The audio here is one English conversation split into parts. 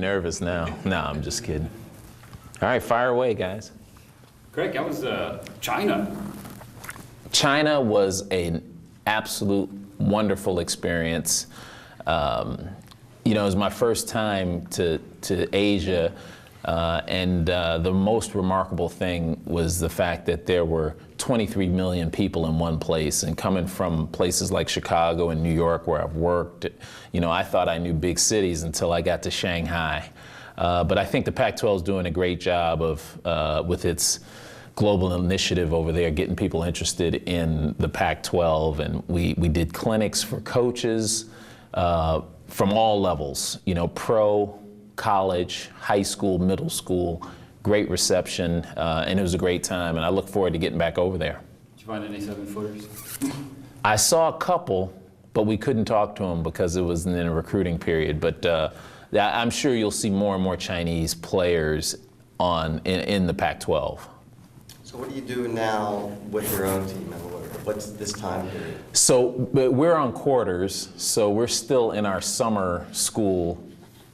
nervous now. No, I'm just kidding. All right, fire away, guys. Greg, how was China? China was an absolute wonderful experience. You know, it was my first time to Asia, and the most remarkable thing was the fact that there were 23 million people in one place, and coming from places like Chicago and New York where I've worked, you know, I thought I knew big cities until I got to Shanghai. But I think the Pac-12 is doing a great job of, with its global initiative over there, getting people interested in the Pac-12, and we did clinics for coaches from all levels, you know, pro, college, high school, middle school, great reception, and it was a great time, and I look forward to getting back over there. Did you find any 7-footers? I saw a couple, but we couldn't talk to them because it was in a recruiting period, but I'm sure you'll see more and more Chinese players in the Pac-12. So what do you do now with your own team? What's this time period? So we're on quarters, so we're still in our summer school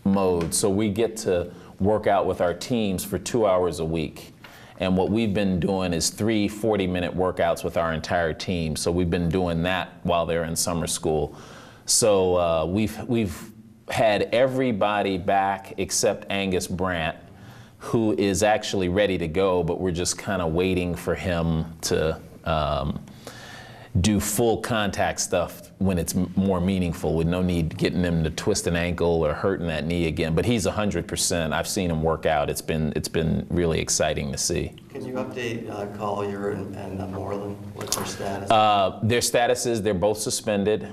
mode. So we get to work out with our teams for 2 hours a week. And what we've been doing is 3 40-minute workouts with our entire team. So we've been doing that while they're in summer school. So we've had everybody back except Angus Brandt, who is actually ready to go, but we're just kind of waiting for him to do full contact stuff when it's more meaningful, with no need getting him to twist an ankle or hurting that knee again. But he's 100%. I've seen him work out. It's been really exciting to see. Can you update Collier and Moreland? What's their status? Their status is they're both suspended,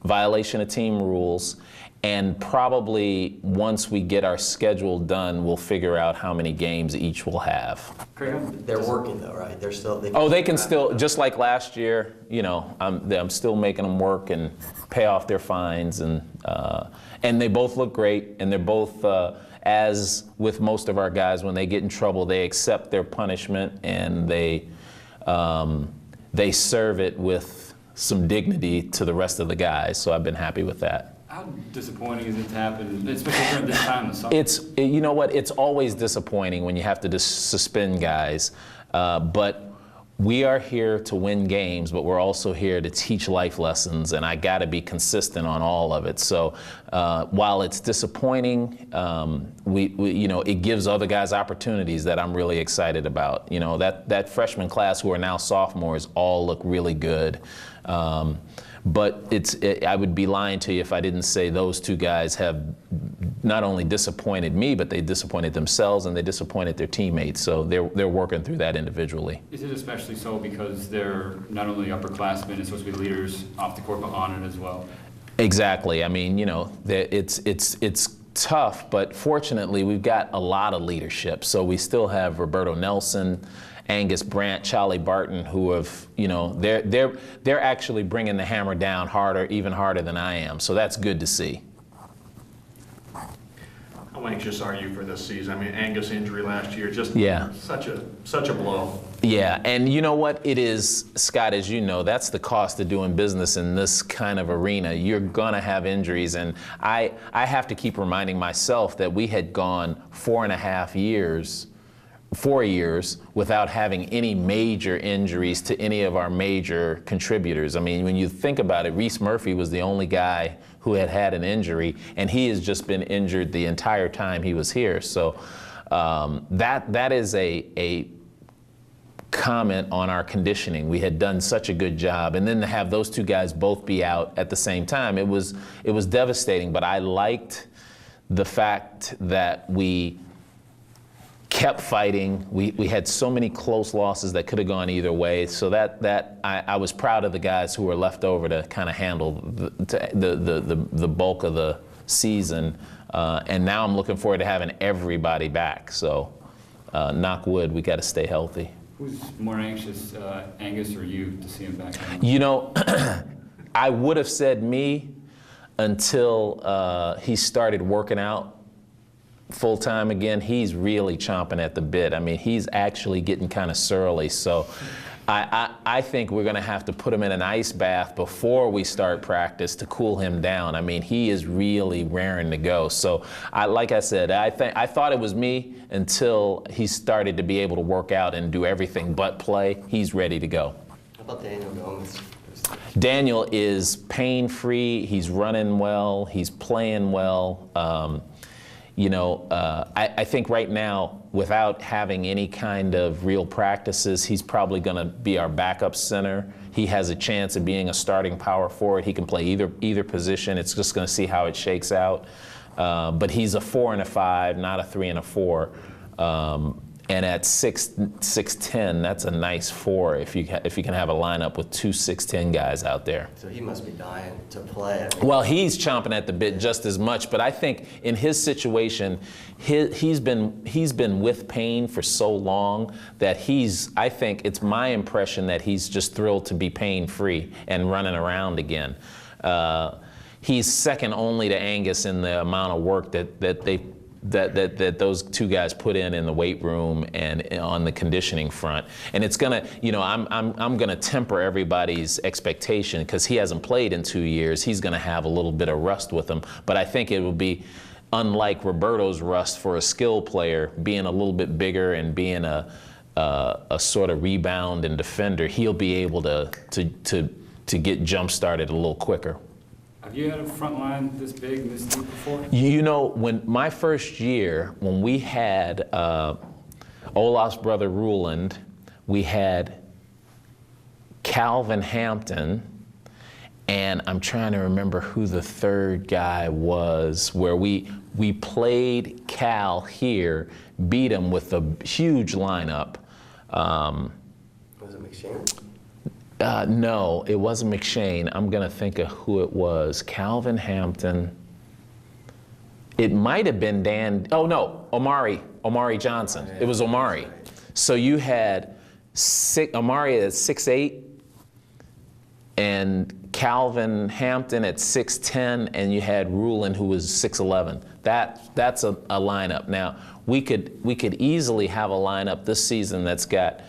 violation of team rules. And probably once we get our schedule done, we'll figure out how many games each will have. They're working though, right? They're still. They can still, just like last year. You know, I'm still making them work and pay off their fines, and they both look great, and they're both, as with most of our guys, when they get in trouble, they accept their punishment and they serve it with some dignity to the rest of the guys. So I've been happy with that. How disappointing is it to happen, especially during this time of summer? You know what, it's always disappointing when you have to suspend guys, but we are here to win games, but we're also here to teach life lessons, and I gotta be consistent on all of it. So while it's disappointing, you know, it gives other guys opportunities that I'm really excited about. You know, that freshman class who are now sophomores all look really good. But I would be lying to you if I didn't say those two guys have not only disappointed me, but they disappointed themselves and they disappointed their teammates. So they're working through that individually. Is it especially so because they're not only upperclassmen and supposed to be leaders off the court, but on it as well? Exactly. I mean, you know, it's tough, but fortunately we've got a lot of leadership. So we still have Roberto Nelson, Angus Brandt, Charlie Barton, who have, you know, they're actually bringing the hammer down harder, even harder than I am. So that's good to see. How anxious are you for this season? I mean, Angus' injury last year, just such a blow. Yeah, and you know what it is, Scott, as you know, that's the cost of doing business in this kind of arena. You're gonna have injuries, and I have to keep reminding myself that we had gone 4 years without having any major injuries to any of our major contributors. I mean, when you think about it, Reese Murphy was the only guy who had an injury, and he has just been injured the entire time he was here. So that is a comment on our conditioning. We had done such a good job, and then to have those two guys both be out at the same time, it was devastating. But I liked the fact that we kept fighting. We had so many close losses that could have gone either way. So I was proud of the guys who were left over to kind of handle the bulk of the season. And now I'm looking forward to having everybody back. So knock wood, we got to stay healthy. Who's more anxious, Angus or you, to see him back? You know, I would have said me until he started working out full-time again. He's really chomping at the bit. I mean, he's actually getting kind of surly. So I think we're going to have to put him in an ice bath before we start practice to cool him down. I mean, he is really raring to go. So, like I said, I thought it was me until he started to be able to work out and do everything but play. He's ready to go. How about Daniel Gomez? Daniel is pain-free. He's running well. He's playing well. I think right now, without having any kind of real practices, he's probably going to be our backup center. He has a chance of being a starting power forward. He can play either position. It's just going to see how it shakes out. But he's a 4 and a 5, not a 3 and a 4. And at 6'10", that's a nice 4 if you can have a lineup with 2 6'10" guys out there. So he must be dying to play. Well, he's chomping at the bit just as much, but I think in his situation, he's been with pain for so long that I think it's my impression that he's just thrilled to be pain-free and running around again. He's second only to Angus in the amount of work that those two guys put in the weight room and on the conditioning front. And it's gonna, I'm gonna temper everybody's expectation because he hasn't played in 2 years. He's gonna have a little bit of rust with him, but I think it will be unlike Roberto's rust for a skill player, being a little bit bigger and being a sort of rebound and defender. He'll be able to get jump started a little quicker. Have you had a front line this big and this deep before? When my first year, when we had Olaf's brother Moreland, we had Calvin Hampton, and I'm trying to remember who the third guy was, where we played Cal here, beat him with a huge lineup. Was it McShane? No, it wasn't McShane. I'm going to think of who it was. Calvin Hampton. It might have been Dan. Oh, no, Omari Johnson. It was Omari. So you had Omari at 6'8", and Calvin Hampton at 6'10", and you had Moreland, who was 6'11". That's a lineup. Now, we could easily have a lineup this season that's got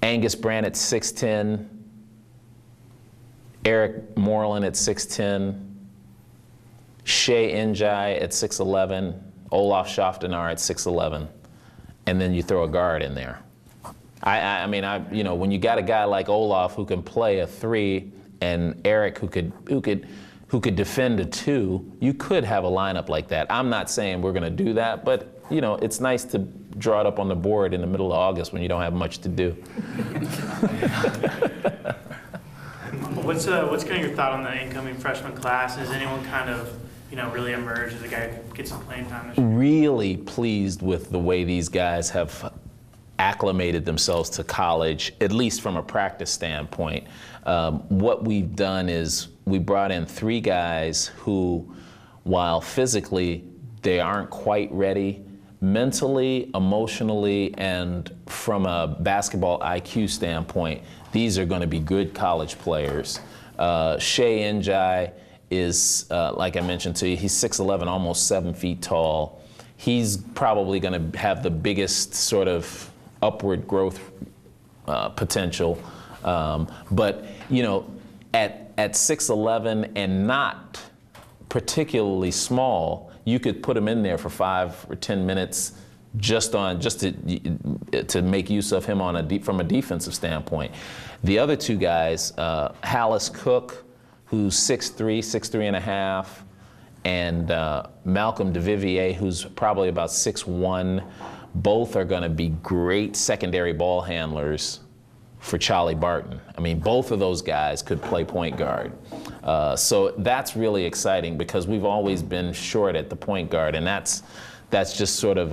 Angus Brandt at 6'10", Eric Moreland at 6'10", Shea Njai at 6'11", Olaf Schaftenar at 6'11", and then you throw a guard in there. I mean, when you got a guy like Olaf who can play a 3 and Eric who could defend a 2, you could have a lineup like that. I'm not saying we're going to do that, but it's nice to draw it up on the board in the middle of August when you don't have much to do. What's kind of your thought on the incoming freshman class? Has anyone kind of really emerged as a guy who gets some playing time this year? Really pleased with the way these guys have acclimated themselves to college, at least from a practice standpoint. What we've done is we brought in 3 guys who, while physically they aren't quite ready, mentally, emotionally, and from a basketball IQ standpoint, these are going to be good college players. Shea Njai is, like I mentioned to you, he's 6'11", almost 7 feet tall. He's probably going to have the biggest sort of upward growth potential. But, at 6'11" and not particularly small, you could put him in there for 5 or 10 minutes just to make use of him from a defensive standpoint. The other 2 guys, Hallis Cook, who's 6'3", and a half, and Malcolm DeVivier, who's probably about 6'1", both are going to be great secondary ball handlers for Charlie Barton. I mean, both of those guys could play point guard. So that's really exciting because we've always been short at the point guard, and that's just sort of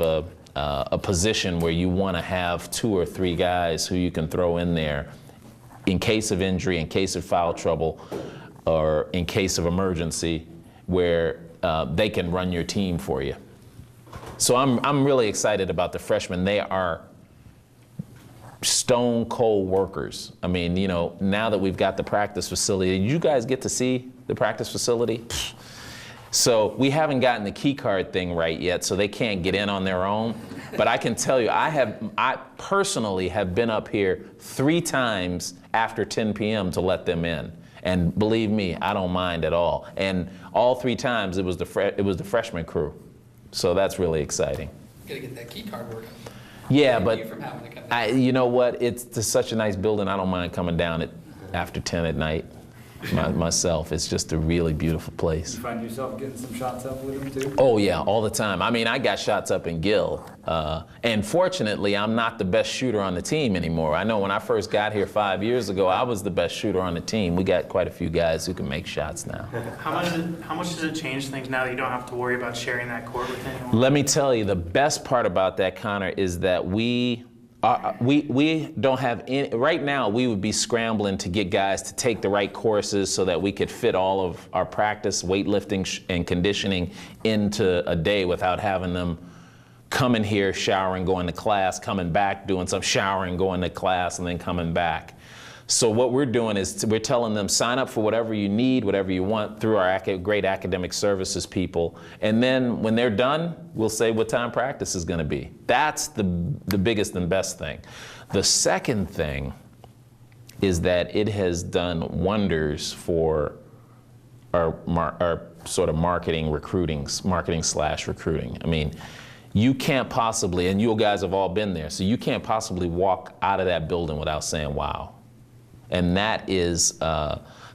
a position where you want to have 2 or 3 guys who you can throw in there in case of injury, in case of foul trouble, or in case of emergency, where they can run your team for you. So I'm really excited about the freshmen. They are stone cold workers. I mean, now that we've got the practice facility, did you guys get to see the practice facility? So we haven't gotten the key card thing right yet, so they can't get in on their own. But I can tell you, I personally have been up here 3 times after 10 p.m. to let them in. And believe me, I don't mind at all. And all 3 times it was the freshman crew. So that's really exciting. Gotta get that key card working. Yeah, Save but you from having to come down. you know what? It's such a nice building. I don't mind coming down it after 10 at night myself. It's just a really beautiful place. You find yourself getting some shots up with them too? Oh yeah, all the time. I mean, I got shots up in Gill. And fortunately, I'm not the best shooter on the team anymore. I know when I first got here 5 years ago, I was the best shooter on the team. We got quite a few guys who can make shots now. How much does it change things now that you don't have to worry about sharing that court with anyone? Let me tell you, the best part about that, Connor, is that we don't have any, right now we would be scrambling to get guys to take the right courses so that we could fit all of our practice, weightlifting and conditioning into a day without having them coming here, showering, going to class, coming back, doing some showering, going to class, and then coming back. So what we're doing is we're telling them sign up for whatever you need, whatever you want through our great academic services people. And then when they're done, we'll say what time practice is going to be. That's the biggest and best thing. The second thing is that it has done wonders for our sort of marketing slash recruiting. I mean, you can't possibly, and you guys have all been there, so you can't possibly walk out of that building without saying, wow. And that is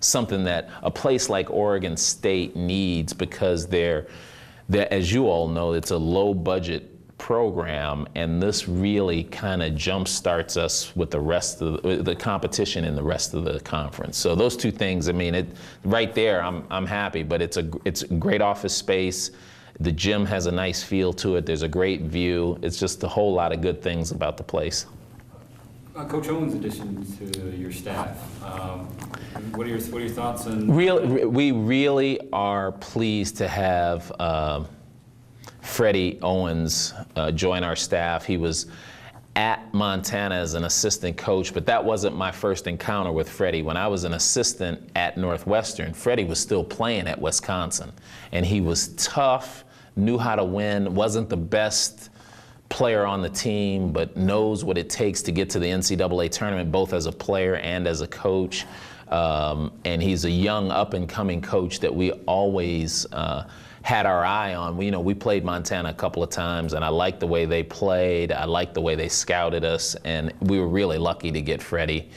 something that a place like Oregon State needs because they're, as you all know, it's a low budget program, and this really kind of jumpstarts us with the rest of the competition in the rest of the conference. So those 2 things, I mean, right there, I'm happy. But it's a great office space. The gym has a nice feel to it. There's a great view. It's just a whole lot of good things about the place. Coach Owen's addition to your staff. What are your thoughts on? We really are pleased to have Freddie Owens join our staff. He was at Montana as an assistant coach, but that wasn't my first encounter with Freddie. When I was an assistant at Northwestern, Freddie was still playing at Wisconsin, and he was tough, knew how to win, wasn't the best player on the team, but knows what it takes to get to the NCAA tournament, both as a player and as a coach. And he's a young, up-and-coming coach that we always had our eye on. We played Montana a couple of times, and I liked the way they played. I liked the way they scouted us, and we were really lucky to get Freddie.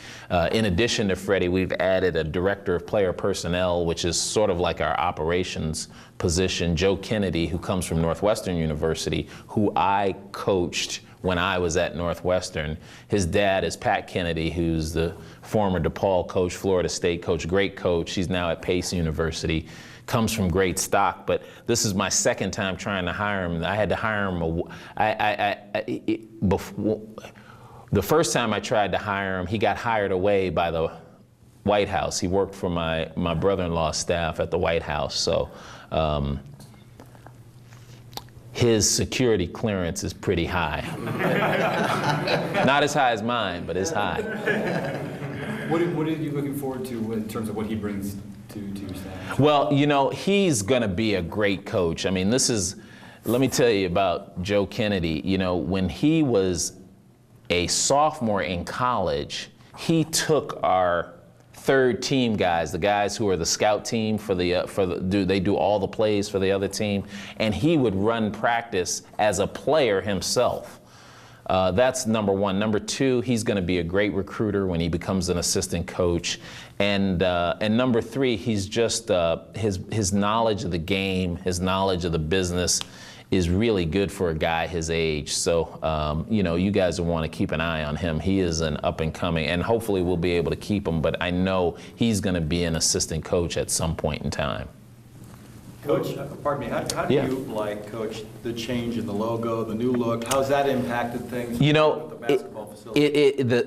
In addition to Freddie, we've added a director of player personnel, which is sort of like our operations position, Joe Kennedy, who comes from Northwestern University, who I coached when I was at Northwestern. His dad is Pat Kennedy, who's the former DePaul coach, Florida State coach, great coach. He's now at Pace University. Comes from great stock, but this is my second time trying to hire him. I had to hire him. The first time I tried to hire him, he got hired away by the White House. He worked for my brother-in-law's staff at the White House. So his security clearance is pretty high. Not as high as mine, but it's high. What are you looking forward to in terms of what he brings to your staff? Well, he's going to be a great coach. I mean, let me tell you about Joe Kennedy. When he was a sophomore in college, he took our third team guys, the guys who are the scout team they do all the plays for the other team, and he would run practice as a player himself. That's number one. Number two, he's going to be a great recruiter when he becomes an assistant coach. And number three, he's just, his knowledge of the game, his knowledge of the business is really good for a guy his age. So, you guys will want to keep an eye on him. He is an up-and-coming, and hopefully we'll be able to keep him, but I know he's going to be an assistant coach at some point in time. Coach, pardon me, how do you like, Coach, the change in the logo, the new look? How's that impacted things with the basketball facility?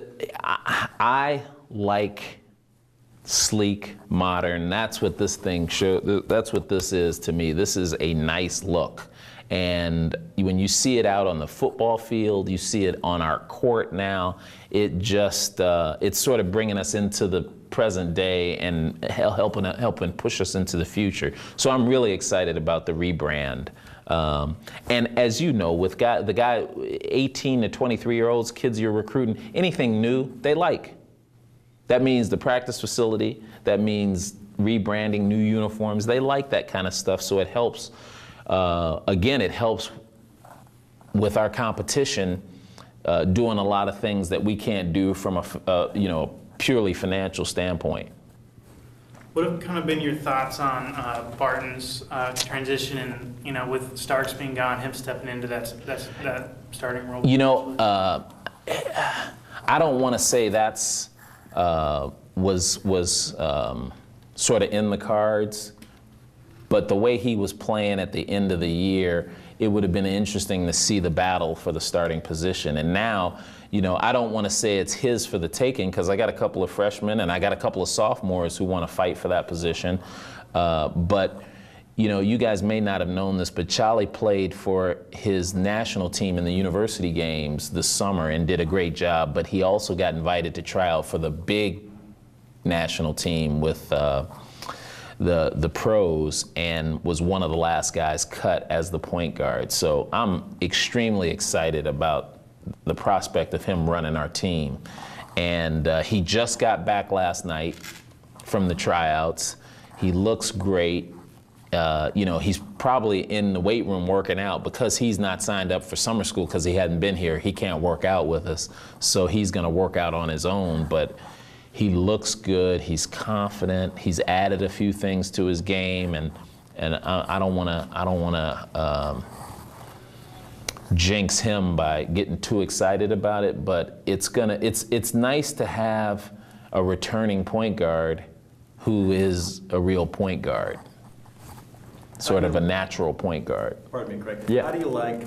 I like sleek, modern. That's what this thing that's what this is to me. This is a nice look. And when you see it out on the football field, you see it on our court now, it just, it's sort of bringing us into the present day and helping push us into the future. So I'm really excited about the rebrand. And as you know, with the guy 18 to 23-year-olds, kids you're recruiting, anything new, they like. That means the practice facility, that means rebranding, new uniforms. They like that kind of stuff, so it helps. Again, it helps with our competition doing a lot of things that we can't do from a purely financial standpoint. What have kind of been your thoughts on Barton's transition and, with Starks being gone, him stepping into that starting role? I don't want to say that's was sort of in the cards, but the way he was playing at the end of the year, it would have been interesting to see the battle for the starting position. And now, I don't want to say it's his for the taking, because I got a couple of freshmen and I got a couple of sophomores who want to fight for that position. But you guys may not have known this, but Charlie played for his national team in the university games this summer and did a great job, but he also got invited to try out for the big national team with the pros and was one of the last guys cut as the point guard. So I'm extremely excited about the prospect of him running our team. And he just got back last night from the tryouts. He looks great. He's probably in the weight room working out because he's not signed up for summer school because he hadn't been here. He can't work out with us, so he's going to work out on his own. But he looks good. He's confident. He's added a few things to his game, and I don't want to jinx him by getting too excited about it. But it's nice to have a returning point guard who is a real point guard. Sort of a natural point guard. Pardon me, Craig. Yeah. How do you like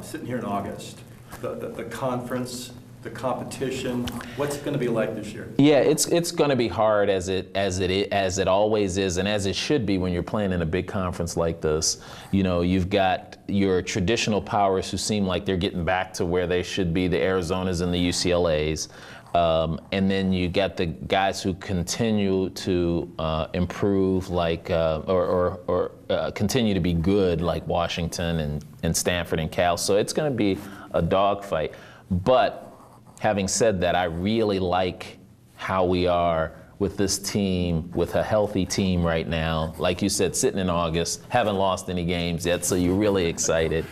sitting here in August, the conference, the competition? What's it going to be like this year? Yeah, it's going to be hard as it always is, and as it should be when you're playing in a big conference like this. You've got your traditional powers who seem like they're getting back to where they should be, the Arizonas and the UCLAs. And then you got the guys who continue to improve, like or continue to be good, like Washington and Stanford and Cal. So it's going to be a dogfight. But having said that, I really like how we are with this team, with a healthy team right now. Like you said, sitting in August, haven't lost any games yet, so you're really excited.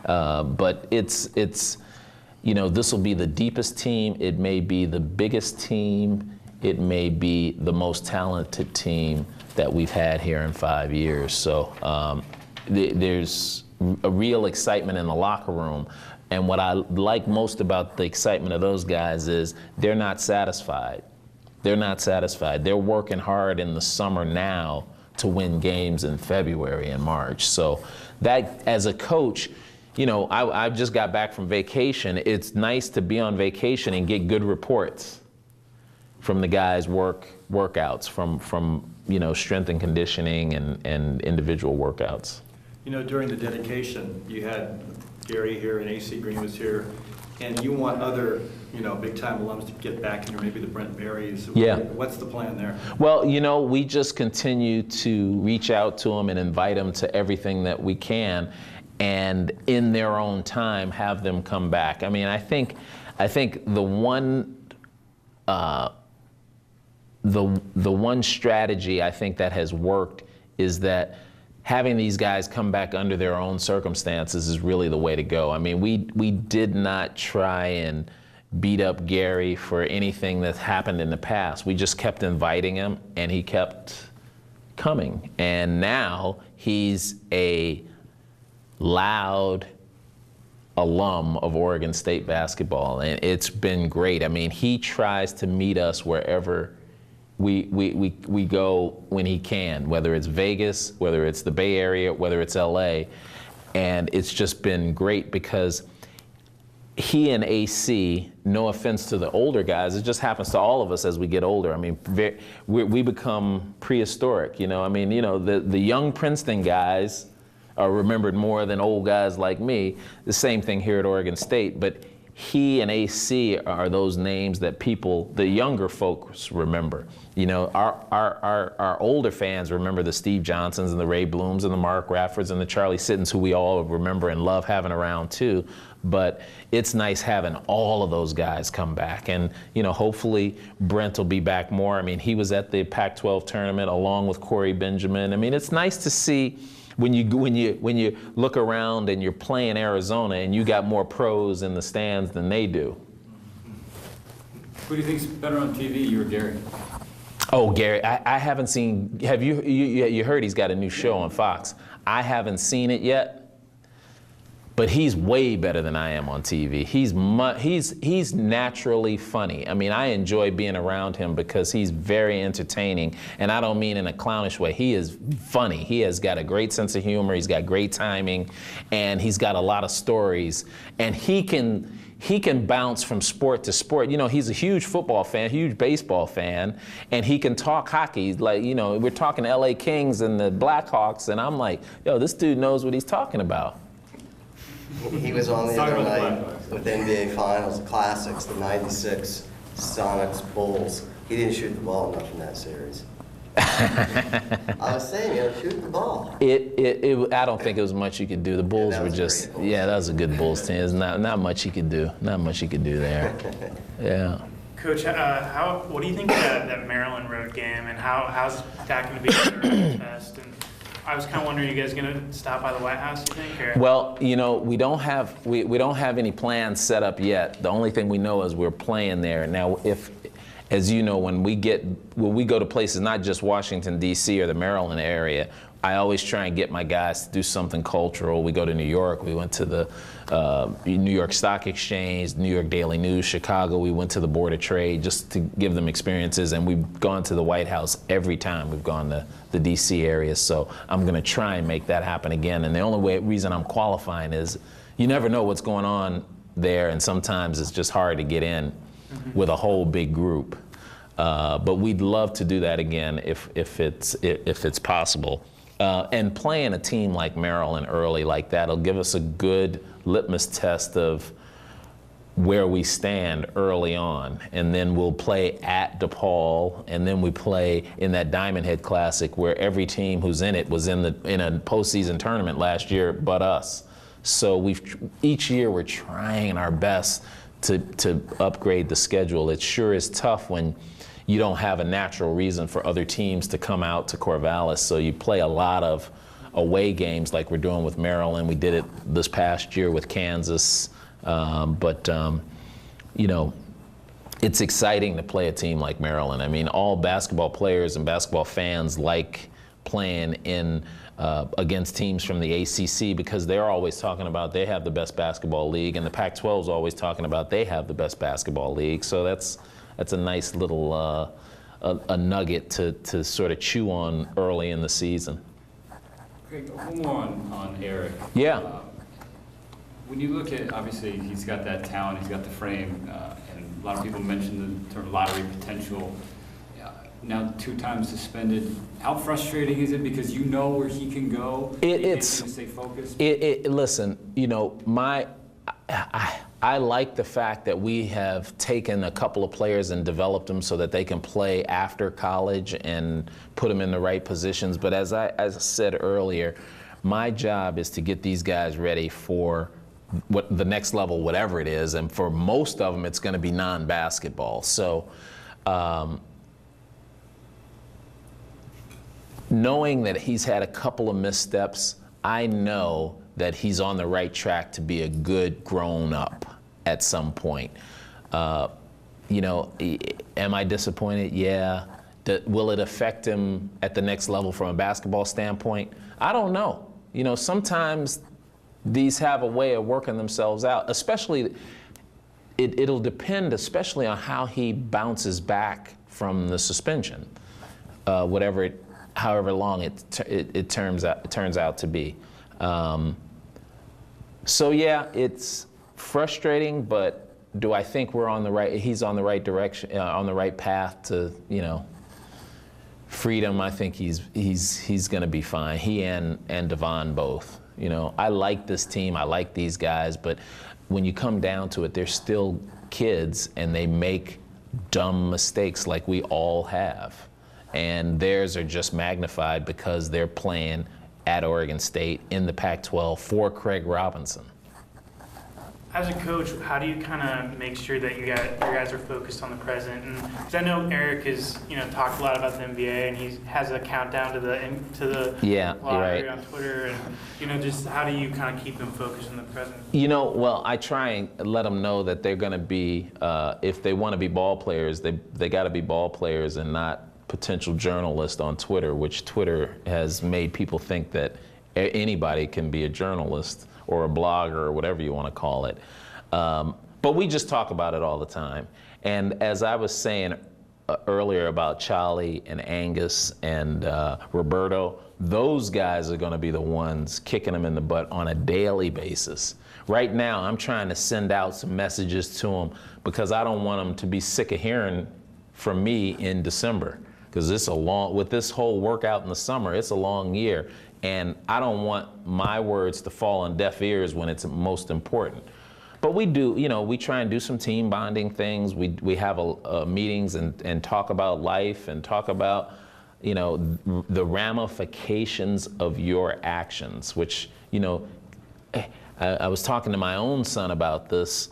But it's. This will be the deepest team. It may be the biggest team. It may be the most talented team that we've had here in 5 years. So there's a real excitement in the locker room. And what I like most about the excitement of those guys is they're not satisfied. They're not satisfied. They're working hard in the summer now to win games in February and March. So that, as a coach, I just got back from vacation. It's nice to be on vacation and get good reports from the guys' workouts, from strength and conditioning and individual workouts. During the dedication, you had Gary here and AC Green was here, and you want other, big-time alums to get back here, maybe the Brent Berries. Yeah. What's the plan there? Well, we just continue to reach out to them and invite them to everything that we can, and in their own time have them come back. I mean, I think the one strategy I think that has worked is that having these guys come back under their own circumstances is really the way to go. I mean, we did not try and beat up Gary for anything that happened in the past. We just kept inviting him, and he kept coming. And now he's a loud alum of Oregon State basketball, and it's been great. I mean, he tries to meet us wherever we go when he can, whether it's Vegas, whether it's the Bay Area, whether it's LA, and it's just been great because he and AC, no offense to the older guys, it just happens to all of us as we get older. I mean, we become prehistoric, I mean, the young Princeton guys are remembered more than old guys like me. The same thing here at Oregon State, but he and AC are those names that people, the younger folks, remember. You know, our older fans remember the Steve Johnsons and the Ray Blooms and the Mark Raffords and the Charlie Sittons, who we all remember and love having around too. But it's nice having all of those guys come back. And, you know, hopefully Brent will be back more. I mean, he was at the Pac-12 tournament along with Corey Benjamin. I mean, it's nice to see when you look around and you're playing Arizona and you got more pros in the stands than they do. Who do you think's better on TV, you or Gary? Oh, Gary, I haven't seen, have you heard he's got a new show on Fox? I haven't seen it yet. But he's way better than I am on TV. He's naturally funny. I mean, I enjoy being around him because he's very entertaining, and I don't mean in a clownish way. He is funny. He has got a great sense of humor. He's got great timing, and he's got a lot of stories. And he can bounce from sport to sport. You know, he's a huge football fan, huge baseball fan, and he can talk hockey. Like, you know, we're talking LA Kings and the Blackhawks, and I'm like, yo, this dude knows what he's talking about. He was on the other night with NBA Finals Classics, the '96 Sonics Bulls. He didn't shoot the ball enough in that series. I was saying, you know, shoot the ball. I don't think it was much you could do. The Bulls were just, Bulls. yeah, that was a good Bulls team. There's not much you could do. Not much you could do there. Yeah. Coach, what do you think of that Maryland road game, and how's that going to be their test? And I was kind of wondering, you guys going to stop by the White House, you think? Or? Well, you know, we don't have any plans set up yet. The only thing we know is we're playing there. Now, as you know, when we go to places, not just Washington, D.C. or the Maryland area, I always try and get my guys to do something cultural. We go to New York. We went to the New York Stock Exchange, New York Daily News, Chicago. We went to the Board of Trade just to give them experiences, and we've gone to the White House every time we've gone to the D.C. area. So I'm going to try and make that happen again. And the only reason I'm qualifying is you never know what's going on there, and sometimes it's just hard to get in with a whole big group. But we'd love to do that again if it's possible. And playing a team like Maryland early like that will give us a good litmus test of where we stand early on. And then we'll play at DePaul, and then we play in that Diamond Head Classic where every team who's in it was in a postseason tournament last year but us. So each year we're trying our best to upgrade the schedule. It sure is tough when you don't have a natural reason for other teams to come out to Corvallis. So you play a lot of away games like we're doing with Maryland. We did it this past year with Kansas. You know, it's exciting to play a team like Maryland. I mean, all basketball players and basketball fans like playing against teams from the ACC because they're always talking about they have the best basketball league, and the Pac-12 is always talking about they have the best basketball league. So that's a nice little a nugget to sort of chew on early in the season. Greg, one more on Eric. Yeah. When you look at, obviously, he's got that talent, he's got the frame, and a lot of people mentioned the term lottery potential. Now 2 times suspended. How frustrating is it because you know where he can go? It's stay focused. Listen, you know, I like the fact that we have taken a couple of players and developed them so that they can play after college and put them in the right positions. But as I said earlier, my job is to get these guys ready for what the next level, whatever it is. And for most of them, it's going to be non-basketball. So knowing that he's had a couple of missteps, I know that he's on the right track to be a good grown-up at some point. You know, am I disappointed? Yeah. Will it affect him at the next level from a basketball standpoint? I don't know. You know, sometimes these have a way of working themselves out, especially, it'll depend especially on how he bounces back from the suspension, however long it turns out to be. So yeah, it's frustrating, but do I think he's on the right direction, on the right path to, you know, freedom? I think he's going to be fine. He and Devon both. You know, I like this team, I like these guys, but when you come down to it, they're still kids and they make dumb mistakes like we all have. And theirs are just magnified because they're playing at Oregon State in the Pac-12 for Craig Robinson. As a coach, how do you kind of make sure that your guys are focused on the present? And because I know Eric has, talked a lot about the NBA, and he has a countdown to the lottery on Twitter, and just how do you kind of keep them focused on the present? Well, I try and let them know that they're going to be, if they want to be ball players, they got to be ball players and not potential journalists on Twitter, which Twitter has made people think that anybody can be a journalist or a blogger or whatever you want to call it. But we just talk about it all the time. And as I was saying earlier about Charlie and Angus and Roberto, those guys are going to be the ones kicking them in the butt on a daily basis. Right now, I'm trying to send out some messages to them because I don't want them to be sick of hearing from me in December. Because with this whole workout in the summer, it's a long year. And I don't want my words to fall on deaf ears when it's most important. But we do, we try and do some team bonding things. We have meetings and talk about life and talk about, the ramifications of your actions, which, I was talking to my own son about this.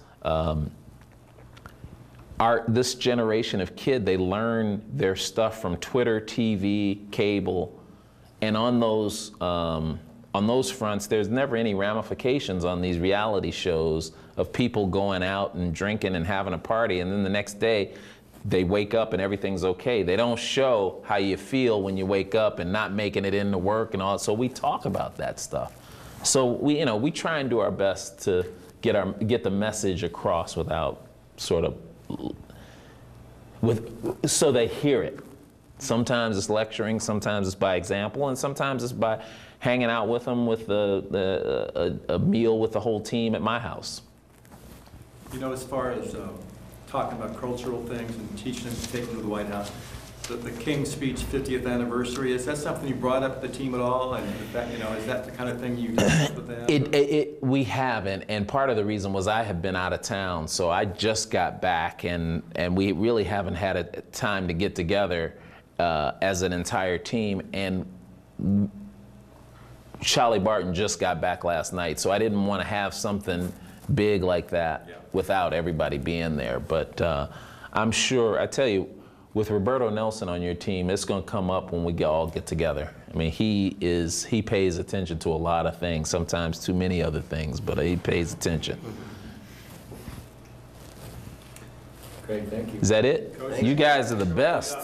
This generation of kid, they learn their stuff from Twitter, TV, cable, and on those fronts, there's never any ramifications on these reality shows of people going out and drinking and having a party, and then the next day they wake up and everything's okay. They don't show how you feel when you wake up and not making it into work and all. So we talk about that stuff. So we try and do our best to get the message across without sort of so they hear it. Sometimes it's lecturing, sometimes it's by example, and sometimes it's by hanging out with them with a meal with the whole team at my house. As far as talking about cultural things and teaching them to take them to the White House, the King's Speech 50th anniversary, is that something you brought up with the team at all? And is that the kind of thing you discussed with them? We haven't, and part of the reason was I have been out of town, so I just got back, and we really haven't had a time to get together as an entire team. And Charlie Barton just got back last night, so I didn't want to have something big like that without everybody being there. But I'm sure, I tell you, with Roberto Nelson on your team, it's going to come up when we all get together. I mean, he pays attention to a lot of things, sometimes too many other things, but he pays attention. Great, thank you. Is that it? You guys are the best.